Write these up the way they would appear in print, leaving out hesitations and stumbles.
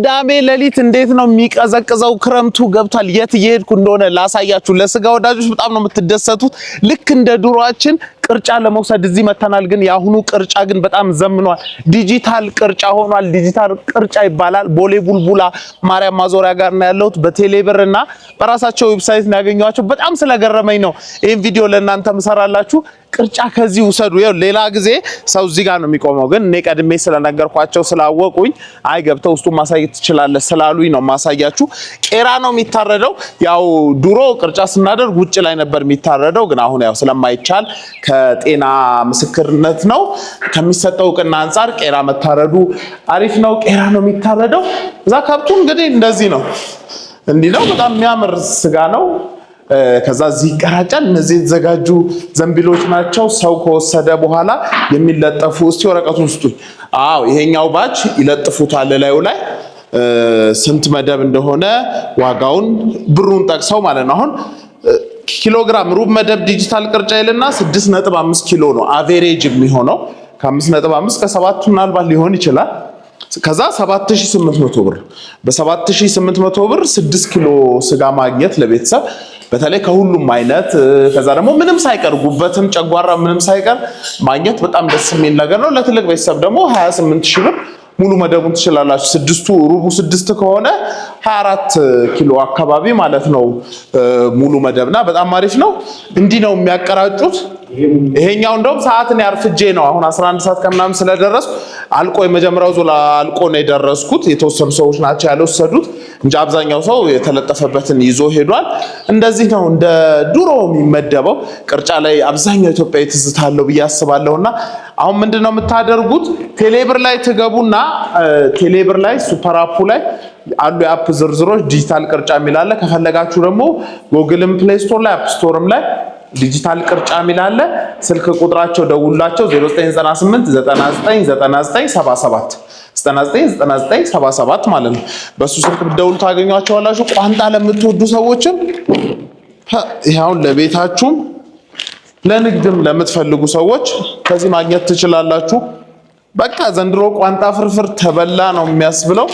ቅዳሜ ሌሊት እንዴት ነው የሚቀዘቅዘው? ክረምቱ ገብቷል። የት እየሄድኩ እንደሆነ ላሳያችሁ። ለስጋ ወዳጆች በጣም ነው የምትደሰቱት። ልክ እንደ ድሮአችን ቅርጫ ለመውሰድ እዚህ መተናል። ግን ያሁኑ ቅርጫ ግን በጣም ዘምኗል። ዲጂታል ቅርጫ ሆኗል። ዲጂታል ቅርጫ ይባላል። ቦሌ ቡልቡላ ማርያም ማዞሪያ ጋር ነው ያለሁት። በቴሌብርና በራሳቸው ዌብሳይት ነው ያገኘኋቸው። በጣም ስለገረመኝ ነው ይሄን ቪዲዮ ለእናንተ ምሰራላችሁ። ቅርጫ ከዚህ ውሰዱ። ይኸው ሌላ ጊዜ ሰው እዚህ ጋር ነው የሚቆመው፣ ግን እኔ ቀድሜ ስለነገርኳቸው ስላወቁኝ አይ ገብተው ውስጡ ማሳየት ትችላለህ ስላሉኝ ነው ማሳያችሁ። ቄራ ነው የሚታረደው። ያው ድሮ ቅርጫ ስናደርግ ውጭ ላይ ነበር የሚታረደው፣ ግን አሁን ያው ስለማይቻል ከጤና ምስክርነት ነው ከሚሰጠው ቅና አንፃር ቄራ መታረዱ አሪፍ ነው። ቄራ ነው የሚታረደው። እዛ ከብቱ እንግዲህ እንደዚህ ነው፣ እንዲህ ነው። በጣም የሚያምር ስጋ ነው። ከዛ እዚህ ይቀራጫል። እነዚህ የተዘጋጁ ዘንቢሎች ናቸው። ሰው ከወሰደ በኋላ የሚለጠፉ እስቲ ወረቀቱን ስጡኝ። አዎ ይሄኛው ባጅ ይለጥፉታል ላዩ ላይ ስንት መደብ እንደሆነ ዋጋውን ብሩን ጠቅሰው ማለት ነው። አሁን ኪሎግራም ሩብ መደብ ዲጂታል ቅርጫ ይልና 6.5 ኪሎ ነው አቬሬጅ የሚሆነው። ከ5.5 ከ7 ምናልባት ሊሆን ይችላል። ከዛ 7800 ብር በ7800 ብር 6 ኪሎ ስጋ ማግኘት ለቤተሰብ በተለይ ከሁሉም አይነት ከዛ ደግሞ ምንም ሳይቀር ጉበትም ጨጓራ ምንም ሳይቀር ማግኘት በጣም ደስ የሚል ነገር ነው። ለትልቅ ቤተሰብ ደግሞ 28000 ብር ሙሉ መደቡን ትችላላችሁ። ስድስቱ ሩቡ 6 ከሆነ 24 ኪሎ አካባቢ ማለት ነው ሙሉ መደብና በጣም አሪፍ ነው። እንዲህ ነው የሚያቀራጩት። ይሄኛው እንደውም ሰዓትን ያርፍጄ ነው አሁን 11 ሰዓት ከምናምን ስለደረስኩ አልቆ የመጀመሪያው ዙር አልቆ ነው የደረስኩት። የተወሰኑ ሰዎች ናቸው ያልወሰዱት እንጂ አብዛኛው ሰው የተለጠፈበትን ይዞ ሄዷል። እንደዚህ ነው እንደ ድሮ የሚመደበው ቅርጫ ላይ አብዛኛው ኢትዮጵያዊ ትዝታ አለው ብዬ አስባለሁና አሁን ምንድነው የምታደርጉት? ቴሌብር ላይ ትገቡና ቴሌብር ላይ ሱፐር አፑ ላይ አሉ የአፕ ዝርዝሮች ዲጂታል ቅርጫ የሚል አለ። ከፈለጋችሁ ደግሞ ጉግልም ፕሌይ ስቶር ላይ አፕ ስቶርም ላይ ዲጂታል ቅርጫ የሚል አለ። ስልክ ቁጥራቸው ደውላቸው 0998 999977 999977 ማለት ነው። በሱ ስልክ ብትደውሉ ታገኟቸዋላችሁ። ቋንጣ ለምትወዱ ሰዎችም ይሄውን ለቤታችሁም ለንግድም ለምትፈልጉ ሰዎች ከዚህ ማግኘት ትችላላችሁ። በቃ ዘንድሮ ቋንጣ ፍርፍር ተበላ ነው የሚያስብለው።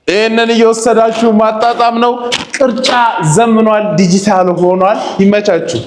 ይሄንን እየወሰዳችሁ ማጣጣም ነው። ቅርጫ ዘምኗል፣ ዲጂታል ሆኗል። ይመቻችሁ።